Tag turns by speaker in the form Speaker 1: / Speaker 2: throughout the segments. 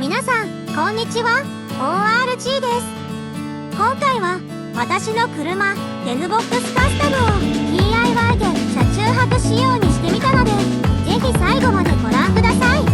Speaker 1: 皆さんこんにちは、 ORG です。今回は私の車 N-Box カスタムを DIY で車中泊仕様にしてみたので、ぜひ最後までご覧ください。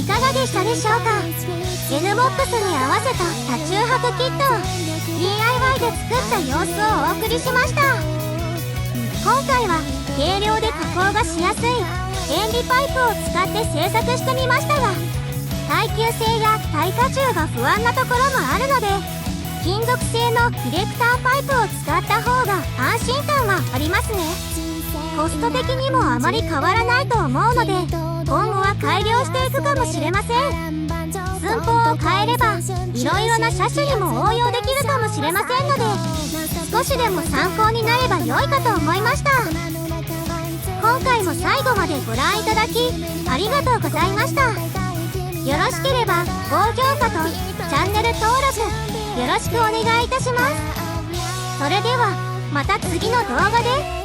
Speaker 1: かがでしたでしょうか。 N-Box に合わせた車中泊キットを DIY で作った様子をお送りしました。今回は軽量で加工がしやすい塩ビパイプを使って製作してみましたが、耐久性や耐荷重が不安なところもあるので、金属製のフィレクターパイプを使った方が安心感はありますね。コスト的にもあまり変わらないと思うので、今後は改良していくかもしれません。寸法を変えればいろいろな車種にも応用できるかもしれませんので、少しでも参考になれば良いかと思いました。今回も最後までご覧いただきありがとうございました。よろしければ高評価とチャンネル登録よろしくお願いいたします。それではまた次の動画で